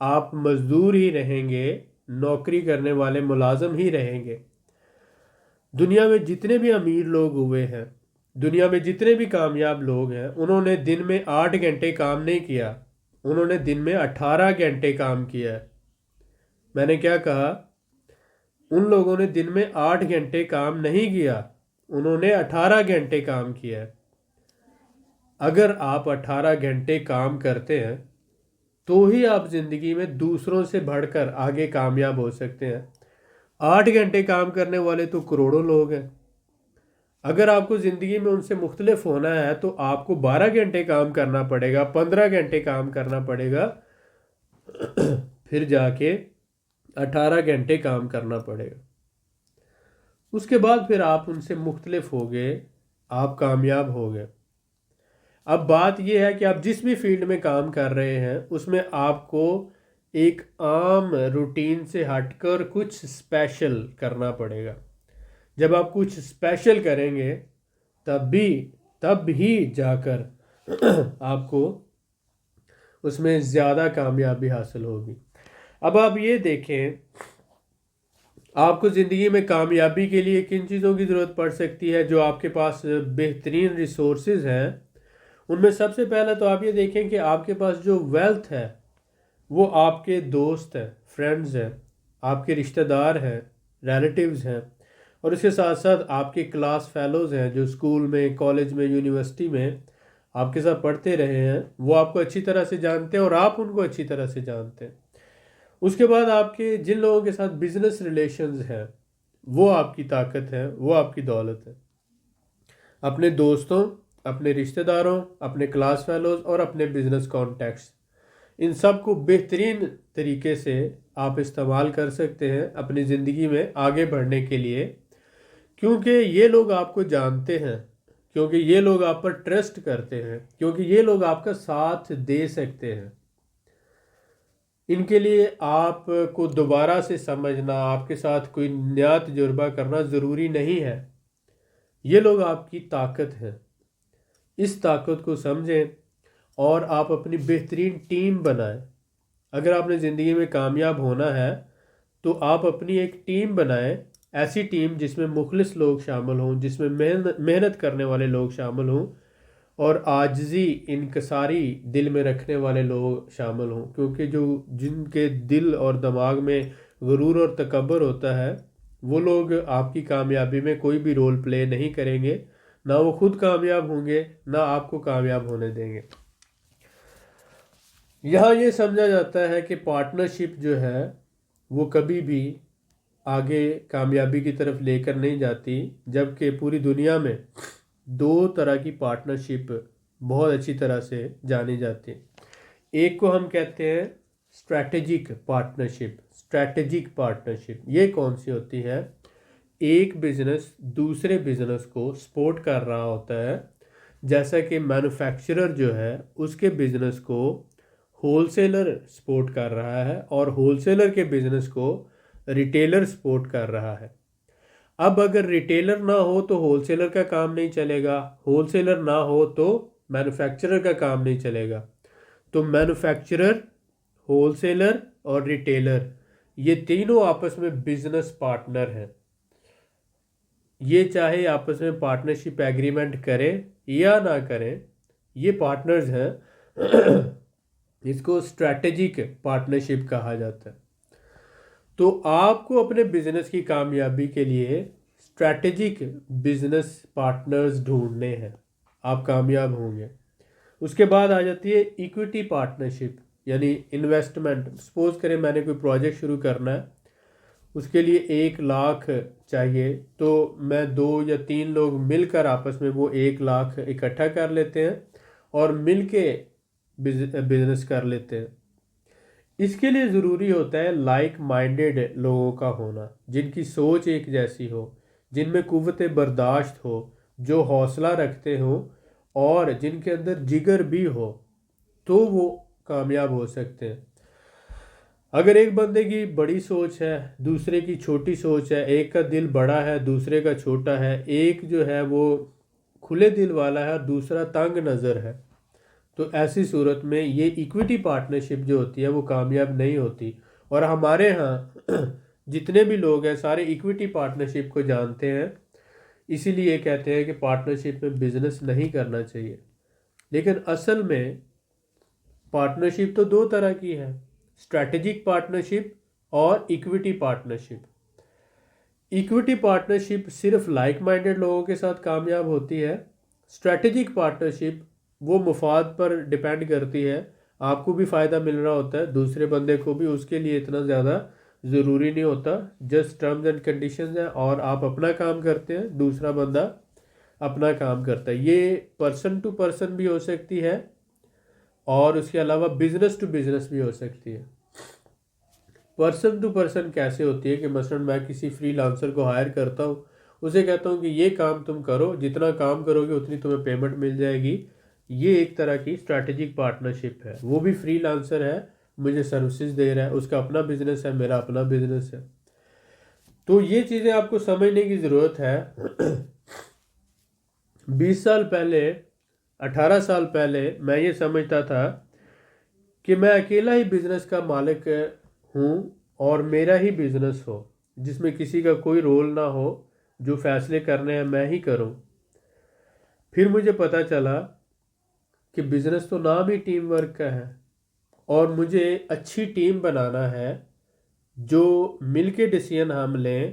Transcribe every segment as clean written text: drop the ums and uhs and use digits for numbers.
آپ مزدور ہی رہیں گے، نوکری کرنے والے ملازم ہی رہیں گے۔ دنیا میں جتنے بھی امیر لوگ ہوئے ہیں، دنیا میں جتنے بھی کامیاب لوگ ہیں، انہوں نے دن میں 8 گھنٹے کام نہیں کیا، انہوں نے دن میں 18 گھنٹے کام کیا ہے۔ میں نے کیا کہا؟ ان لوگوں نے دن میں 8 گھنٹے کام نہیں کیا، انہوں نے 18 گھنٹے کام کیا ہے۔ اگر آپ 18 گھنٹے کام کرتے ہیں تو ہی آپ زندگی میں دوسروں سے بڑھ کر آگے کامیاب ہو سکتے ہیں۔ 8 گھنٹے کام کرنے والے تو کروڑوں لوگ ہیں۔ اگر آپ کو زندگی میں ان سے مختلف ہونا ہے تو آپ کو 12 گھنٹے کام کرنا پڑے گا، 15 گھنٹے کام کرنا پڑے گا، پھر جا کے 18 گھنٹے کام کرنا پڑے گا۔ اس کے بعد پھر آپ ان سے مختلف ہو گئے، آپ کامیاب ہو گئے۔ اب بات یہ ہے کہ آپ جس بھی فیلڈ میں کام کر رہے ہیں اس میں آپ کو ایک عام روٹین سے ہٹ کر کچھ اسپیشل کرنا پڑے گا۔ جب آپ کچھ اسپیشل کریں گے تب ہی جا کر آپ کو اس میں زیادہ کامیابی حاصل ہوگی۔ اب آپ یہ دیکھیں، آپ کو زندگی میں کامیابی کے لیے کن چیزوں کی ضرورت پڑ سکتی ہے؟ جو آپ کے پاس بہترین ریسورسز ہیں ان میں سب سے پہلا تو آپ یہ دیکھیں کہ آپ کے پاس جو ویلتھ ہے وہ آپ کے دوست ہیں، فرینڈز ہیں، آپ کے رشتہ دار ہیں، ریلیٹیوز ہیں، اور اس کے ساتھ ساتھ آپ کے کلاس فیلوز ہیں جو اسکول میں، کالج میں، یونیورسٹی میں آپ کے ساتھ پڑھتے رہے ہیں، وہ آپ کو اچھی طرح سے جانتے ہیں اور آپ ان کو اچھی طرح سے جانتے ہیں۔ اس کے بعد آپ کے جن لوگوں کے ساتھ بزنس ریلیشنز ہیں وہ آپ کی طاقت ہے، وہ آپ کی دولت ہے۔ اپنے دوستوں، اپنے رشتہ داروں، اپنے کلاس فیلوز اور اپنے بزنس کانٹیکٹس، ان سب کو بہترین طریقے سے آپ استعمال کر سکتے ہیں اپنی زندگی میں آگے بڑھنے کے لیے، کیونکہ یہ لوگ آپ کو جانتے ہیں، کیونکہ یہ لوگ آپ پر ٹرسٹ کرتے ہیں، کیونکہ یہ لوگ آپ کا ساتھ دے سکتے ہیں۔ ان کے لیے آپ کو دوبارہ سے سمجھنا، آپ کے ساتھ کوئی نیا تجربہ کرنا ضروری نہیں ہے۔ یہ لوگ آپ کی طاقت ہیں۔ اس طاقت کو سمجھیں اور آپ اپنی بہترین ٹیم بنائیں۔ اگر آپ نے زندگی میں کامیاب ہونا ہے تو آپ اپنی ایک ٹیم بنائیں، ایسی ٹیم جس میں مخلص لوگ شامل ہوں، جس میں محنت کرنے والے لوگ شامل ہوں، اور عاجزی، انکساری دل میں رکھنے والے لوگ شامل ہوں، کیونکہ جن کے دل اور دماغ میں غرور اور تکبر ہوتا ہے وہ لوگ آپ کی کامیابی میں کوئی بھی رول پلے نہیں کریں گے، نہ وہ خود کامیاب ہوں گے، نہ آپ کو کامیاب ہونے دیں گے۔ یہاں یہ سمجھا جاتا ہے کہ پارٹنرشپ جو ہے وہ کبھی بھی آگے کامیابی کی طرف لے کر نہیں جاتی، جبکہ پوری دنیا میں 2 طرح کی پارٹنرشپ بہت اچھی طرح سے جانی جاتی ہے۔ ایک کو ہم کہتے ہیں اسٹریٹجک پارٹنرشپ۔ اسٹریٹجک پارٹنرشپ یہ کون سی ہوتی ہے؟ ایک بزنس دوسرے بزنس کو سپورٹ کر رہا ہوتا ہے، جیسا کہ مینوفیکچرر جو ہے اس کے بزنس کو ہول سیلر سپورٹ کر رہا ہے، اور ہول سیلر کے بزنس کو ریٹیلر سپورٹ کر رہا ہے۔ اب اگر ریٹیلر نہ ہو تو ہول سیلر کا کام نہیں چلے گا، ہول سیلر نہ ہو تو مینوفیکچرر کا کام نہیں چلے گا۔ تو مینوفیکچرر، ہول سیلر اور ریٹیلر، یہ تینوں آپس میں بزنس پارٹنر ہیں۔ یہ چاہے آپس میں پارٹنرشپ ایگریمنٹ کریں یا نہ کریں، یہ پارٹنرز ہیں۔ اس کو اسٹریٹجک پارٹنرشپ کہا جاتا ہے۔ تو آپ کو اپنے بزنس کی کامیابی کے لیے اسٹریٹجک بزنس پارٹنرز ڈھونڈنے ہیں، آپ کامیاب ہوں گے۔ اس کے بعد آ جاتی ہے ایکویٹی پارٹنرشپ، یعنی انویسٹمنٹ۔ سپوز کریں میں نے کوئی پروجیکٹ شروع کرنا ہے، اس کے لیے 1 لاکھ چاہیے، تو میں 2 یا 3 لوگ مل کر آپس میں وہ 1 لاکھ اکٹھا کر لیتے ہیں اور مل کے بزنس کر لیتے ہیں۔ اس کے لیے ضروری ہوتا ہے لائک مائنڈڈ لوگوں کا ہونا، جن کی سوچ ایک جیسی ہو، جن میں قوت برداشت ہو، جو حوصلہ رکھتے ہوں اور جن کے اندر جگر بھی ہو، تو وہ کامیاب ہو سکتے ہیں۔ اگر ایک بندے کی بڑی سوچ ہے، دوسرے کی چھوٹی سوچ ہے، ایک کا دل بڑا ہے دوسرے کا چھوٹا ہے، ایک جو ہے وہ کھلے دل والا ہے اور دوسرا تنگ نظر ہے، تو ایسی صورت میں یہ ایکوٹی پارٹنرشپ جو ہوتی ہے وہ کامیاب نہیں ہوتی. اور ہمارے ہاں جتنے بھی لوگ ہیں سارے ایکوٹی پارٹنرشپ کو جانتے ہیں، اسی لیے کہتے ہیں کہ پارٹنرشپ میں بزنس نہیں کرنا چاہیے. لیکن اصل میں پارٹنرشپ تو دو طرح کی ہے، اسٹریٹجک پارٹنرشپ اور ایکوٹی پارٹنرشپ. ایکوٹی پارٹنرشپ صرف لائک مائنڈڈ لوگوں کے ساتھ کامیاب ہوتی ہے. اسٹریٹجک پارٹنرشپ وہ مفاد پر ڈیپینڈ کرتی ہے، آپ کو بھی فائدہ مل رہا ہوتا ہے، دوسرے بندے کو بھی، اس کے لیے اتنا زیادہ ضروری نہیں ہوتا، جسٹ ٹرمز اینڈ کنڈیشنز ہیں اور آپ اپنا کام کرتے ہیں، دوسرا بندہ اپنا کام کرتا ہے. یہ پرسن ٹو پرسن بھی ہو سکتی ہے اور اس کے علاوہ بزنس ٹو بزنس بھی ہو سکتی ہے. پرسن ٹو پرسن کیسے ہوتی ہے کہ مثلا میں کسی فری لانسر کو ہائر کرتا ہوں، اسے کہتا ہوں کہ یہ کام تم کرو، جتنا کام کرو گے اتنی تمہیں پیمنٹ مل جائے گی. یہ ایک طرح کی اسٹریٹجک پارٹنرشپ ہے. وہ بھی فری لانسر ہے، مجھے سروسز دے رہا ہے، اس کا اپنا بزنس ہے، میرا اپنا بزنس ہے. تو یہ چیزیں آپ کو سمجھنے کی ضرورت ہے. 20 سال پہلے، 18 سال پہلے میں یہ سمجھتا تھا کہ میں اکیلا ہی بزنس کا مالک ہوں اور میرا ہی بزنس ہو، جس میں کسی کا کوئی رول نہ ہو، جو فیصلے کرنے ہیں میں ہی کروں. پھر مجھے پتہ چلا کہ بزنس تو نام ہی ٹیم ورک کا ہے اور مجھے اچھی ٹیم بنانا ہے جو مل کے ڈیسیژن ہم لیں.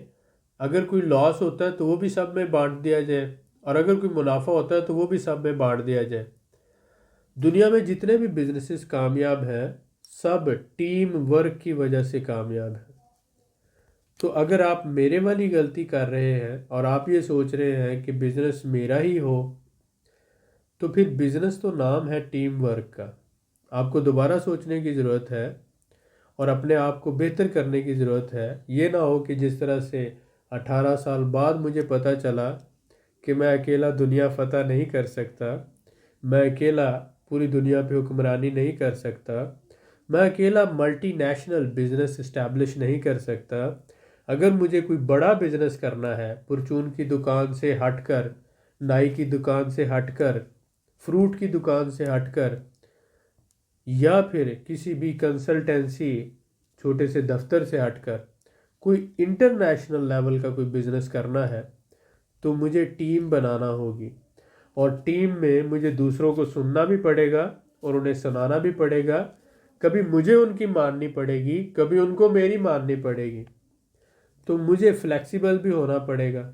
اگر کوئی لاس ہوتا ہے تو وہ بھی سب میں بانٹ دیا جائے اور اگر کوئی منافع ہوتا ہے تو وہ بھی سب میں بانٹ دیا جائے. دنیا میں جتنے بھی بزنسز کامیاب ہیں سب ٹیم ورک کی وجہ سے کامیاب ہیں. تو اگر آپ میرے والی غلطی کر رہے ہیں اور آپ یہ سوچ رہے ہیں کہ بزنس میرا ہی ہو، تو پھر بزنس تو نام ہے ٹیم ورک کا. آپ کو دوبارہ سوچنے کی ضرورت ہے اور اپنے آپ کو بہتر کرنے کی ضرورت ہے. یہ نہ ہو کہ جس طرح سے 18 سال بعد مجھے پتہ چلا کہ میں اکیلا دنیا فتح نہیں کر سکتا، میں اکیلا پوری دنیا پہ حکمرانی نہیں کر سکتا، میں اکیلا ملٹی نیشنل بزنس اسٹیبلش نہیں کر سکتا. اگر مجھے کوئی بڑا بزنس کرنا ہے، پرچون کی دکان سے ہٹ کر، نائی کی دکان سے ہٹ کر، فروٹ کی دکان سے ہٹ کر، یا پھر کسی بھی کنسلٹنسی چھوٹے سے دفتر سے ہٹ کر کوئی انٹرنیشنل لیول کا کوئی بزنس کرنا ہے، تو مجھے ٹیم بنانا ہوگی. اور ٹیم میں مجھے دوسروں کو سننا بھی پڑے گا اور انہیں سنانا بھی پڑے گا. کبھی مجھے ان کی ماننی پڑے گی، کبھی ان کو میری ماننی پڑے گی. تو مجھے فلیکسیبل بھی ہونا پڑے گا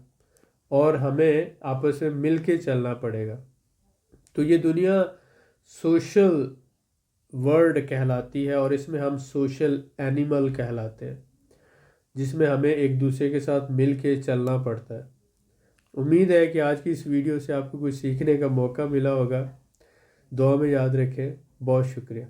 اور ہمیں آپس میں مل کے چلنا پڑے گا. تو یہ دنیا سوشل ورلڈ کہلاتی ہے اور اس میں ہم سوشل اینیمل کہلاتے ہیں، جس میں ہمیں ایک دوسرے کے ساتھ مل کے چلنا پڑتا ہے. امید ہے کہ آج کی اس ویڈیو سے آپ کو کچھ سیکھنے کا موقع ملا ہوگا. دعا میں یاد رکھیں. بہت شکریہ.